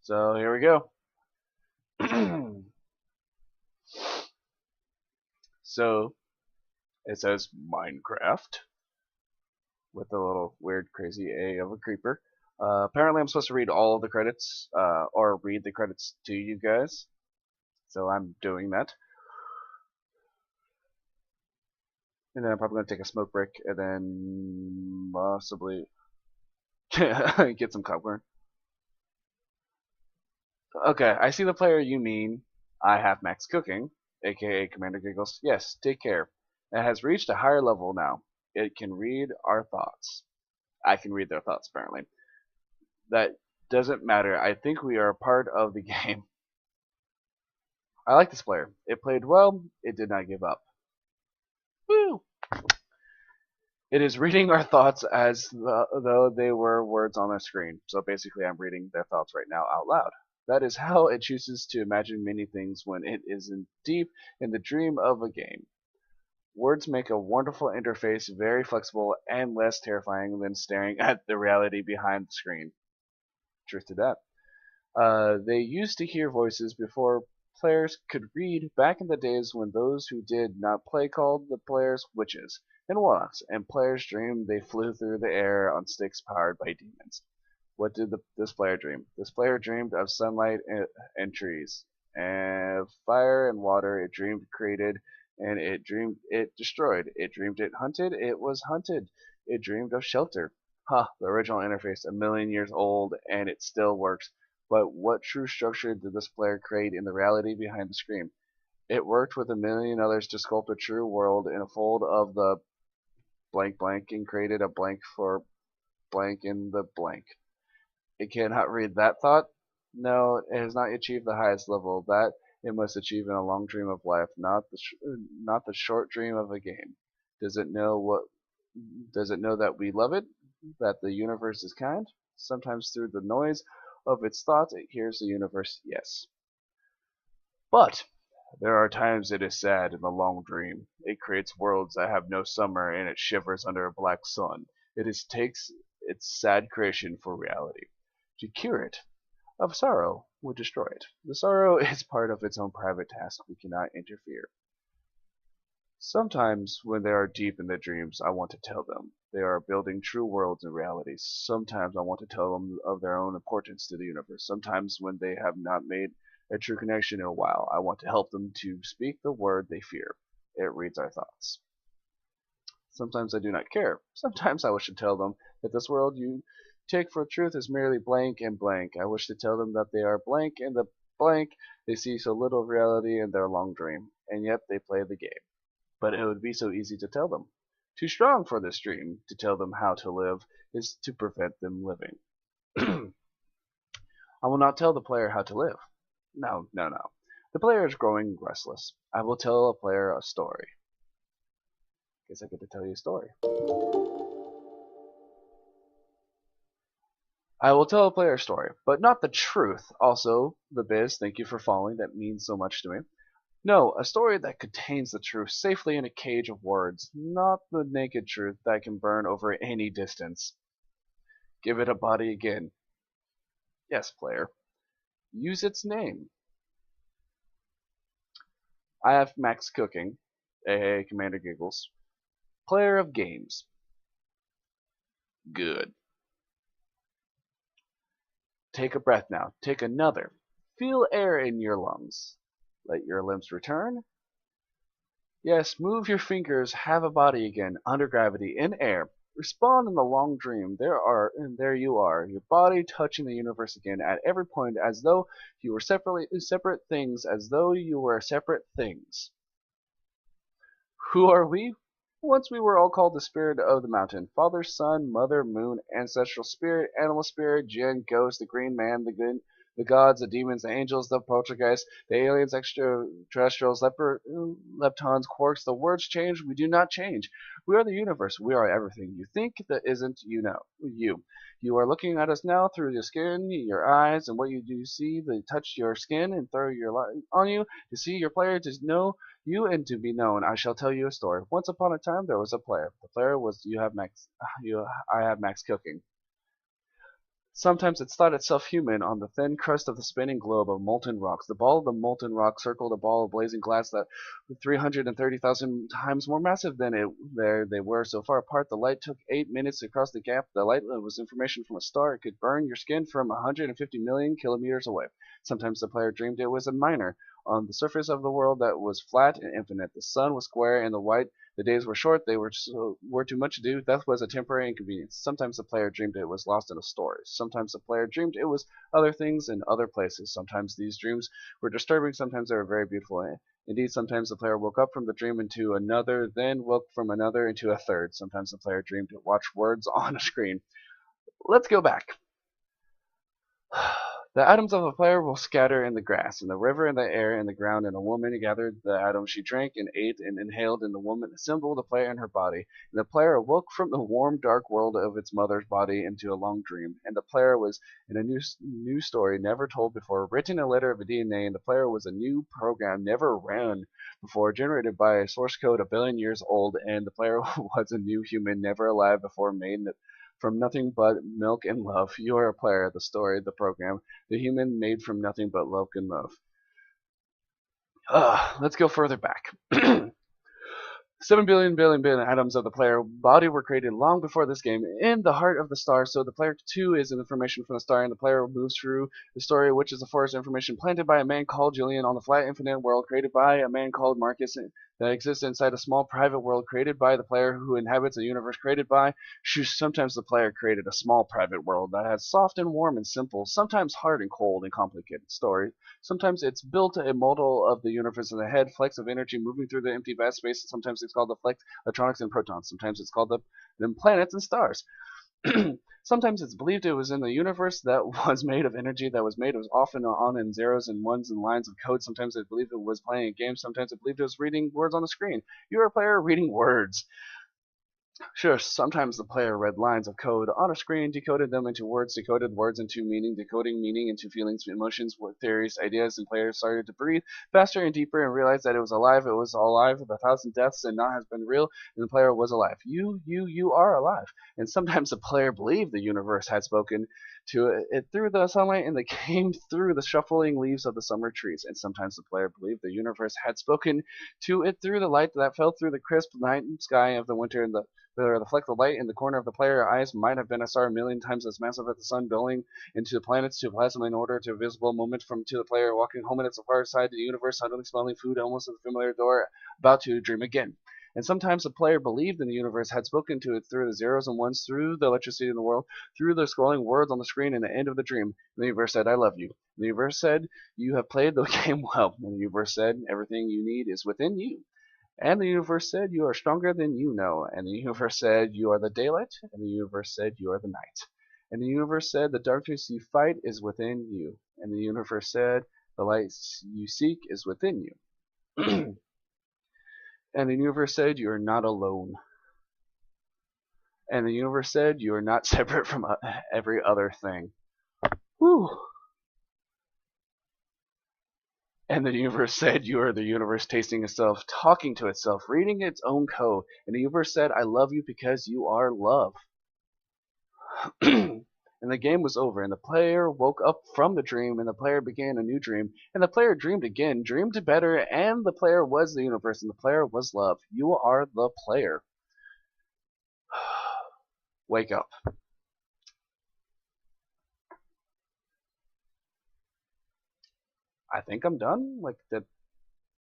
So here we go. So it says Minecraft with a little weird, crazy A of a creeper. Apparently, I'm supposed to read all of the credits, or read the credits to you guys. So I'm doing that. And then I'm probably going to take a smoke break and then possibly get some popcorn. Okay, I see the player you mean. I have Max Cooking, aka Commander Giggles. Yes, take care. It has reached a higher level now. It can read our thoughts. I can read their thoughts, apparently. That doesn't matter. I think we are a part of the game. I like this player. It played well. It did not give up. Woo! It is reading our thoughts as though they were words on a screen. So basically, I'm reading their thoughts right now out loud. That is how it chooses to imagine many things when it is in deep in the dream of a game. Words make a wonderful interface, very flexible and less terrifying than staring at the reality behind the screen. Truth to that. They used to hear voices before players could read back in the days when those who did not play called the players witches and warlocks, and players dreamed they flew through the air on sticks powered by demons. What did this player dream? This player dreamed of sunlight and trees, and fire and water. It dreamed created, and it dreamed it destroyed. It dreamed it hunted. It was hunted. It dreamed of shelter. Huh, the original interface, a million years old, and it still works. But what true structure did this player create in the reality behind the screen? It worked with a million others to sculpt a true world in a fold of the blank blank and created a blank for blank in the blank. It cannot read that thought. No, it has not achieved the highest level that it must achieve in a long dream of life, not the short dream of a game. Does it know what? Does it know that we love it? That the universe is kind? Sometimes through the noise of its thoughts, it hears the universe. Yes, but there are times it is sad in the long dream. It creates worlds that have no summer and it shivers under a black sun. Takes its sad creation for reality. To cure it of sorrow would destroy it. The sorrow is part of its own private task. We cannot interfere. Sometimes, when they are deep in their dreams, I want to tell them they are building true worlds and realities. Sometimes I want to tell them of their own importance to the universe. Sometimes, when they have not made a true connection in a while, I want to help them to speak the word they fear. It reads our thoughts. Sometimes I do not care. Sometimes I wish to tell them that this world you take for truth is merely blank and blank. I wish to tell them that they are blank and the blank they see so little of reality in their long dream, and yet they play the game. But it would be so easy to tell them. Too strong for this dream. To tell them how to live is to prevent them living. I will not tell the player how to live. No, no, no. The player is growing restless. I will tell a player a story. Guess I get to tell you a story. I will tell a player a story, but not the truth. Also, the biz, thank you for following. That means so much to me. No, a story that contains the truth safely in a cage of words, not the naked truth that can burn over any distance. Give it a body again. Yes, player. Use its name. I have Max Cooking, aka Commander Giggles. Player of games. Good. Take a breath now. Take another. Feel air in your lungs. Let your limbs return. Yes, move your fingers, have a body again, under gravity, in air. Respond in the long dream. There you are, your body touching the universe again at every point, as though you were separate things, as though you were separate things. Who are we? Once we were all called the spirit of the mountain. Father, sun, mother, moon, ancestral spirit, animal spirit, jinn, ghost, the green man, the gods, the demons, the angels, the poltergeists, the aliens, extraterrestrials, leptons, quarks. The words change, we do not change. We are the universe. We are everything you think that isn't you know. You. You are looking at us now through your skin, your eyes, and what you do see. They touch your skin and throw your light on you to see your player, to know you and to be known. I shall tell you a story. Once upon a time there was a player. The player was I have Max Cooking. Sometimes it thought itself human on the thin crust of the spinning globe of molten rocks. The ball of the molten rock circled a ball of blazing glass that was 330,000 times more massive than it. There they were so far apart. The light took 8 minutes to cross the gap. The light was information from a star. It could burn your skin from 150 million kilometers away. Sometimes the player dreamed it was a miner on the surface of the world that was flat and infinite. The sun was square and the white. The days were short, they were too much to do. Death was a temporary inconvenience. Sometimes the player dreamed it was lost in a story. Sometimes the player dreamed it was other things in other places. Sometimes these dreams were disturbing, sometimes they were very beautiful. Indeed, sometimes the player woke up from the dream into another, then woke from another into a third. Sometimes the player dreamed to watch words on a screen. Let's go back. The atoms of a player will scatter in the grass, in the river, in the air, in the ground, and a woman gathered the atoms she drank and ate and inhaled, and the woman assembled the player in her body. And the player awoke from the warm, dark world of its mother's body into a long dream. And the player was in a new story never told before, written in a letter of a DNA, and the player was a new program never ran before, generated by a source code a billion years old, and the player was a new human never alive before, made from nothing but milk and love. You are a player, the story, the program, the human made from nothing but milk and love. Let's go further back. 7 billion atoms of the player body were created long before this game in the heart of the star, so the player too is information from the star, and the player moves through the story, which is a forest of information planted by a man called Julian on the flat infinite world created by a man called Marcus that exists inside a small private world created by the player who inhabits a universe created by. Sometimes the player created a small private world that has soft and warm and simple, sometimes hard and cold and complicated story. Sometimes it's built a model of the universe in the head, flecks of energy moving through the empty vast space. Sometimes it's called the flecks, electronics, and protons. Sometimes it's called the planets and stars. Sometimes it's believed it was in the universe that was made of energy that was made of off and on and zeros and ones and lines of code. Sometimes it believed it was playing a game. Sometimes it believed it was reading words on a screen. You're a player reading words. Sure, sometimes the player read lines of code on a screen, decoded them into words, decoded words into meaning, decoding meaning into feelings, emotions, theories, ideas, and players started to breathe faster and deeper and realized that it was alive. It was alive with 1,000 deaths and not has been real, and the player was alive. You are alive. And sometimes the player believed the universe had spoken to it through the sunlight and the came through the shuffling leaves of the summer trees. And sometimes the player believed the universe had spoken to it through the light that fell through the crisp night sky of the winter, and the fleck of light in the corner of the player's eyes might have been a star a million times as massive as the sun, building into the planets to plasma in order to a visible moment from to the player walking home at its far side of the universe, suddenly smelling food almost at the familiar door, about to dream again. And sometimes the player believed in the universe had spoken to it through the zeros and ones, through the electricity in the world, through the scrolling words on the screen, and the end of the dream. And the universe said, I love you. And the universe said, you have played the game well. And the universe said, everything you need is within you. And the universe said, you are stronger than you know. And the universe said, you are the daylight. And the universe said, you are the night. And the universe said, the darkness you fight is within you. And the universe said, the light you seek is within you. And the universe said, you are not alone. And the universe said, you are not separate from every other thing. Whew. And the universe said, you are the universe tasting itself, talking to itself, reading its own code. And the universe said, I love you because you are love. And the game was over, and the player woke up from the dream, and the player began a new dream, and the player dreamed again, dreamed better, and the player was the universe, and the player was love. You are the player. Wake up. I think I'm done. Like,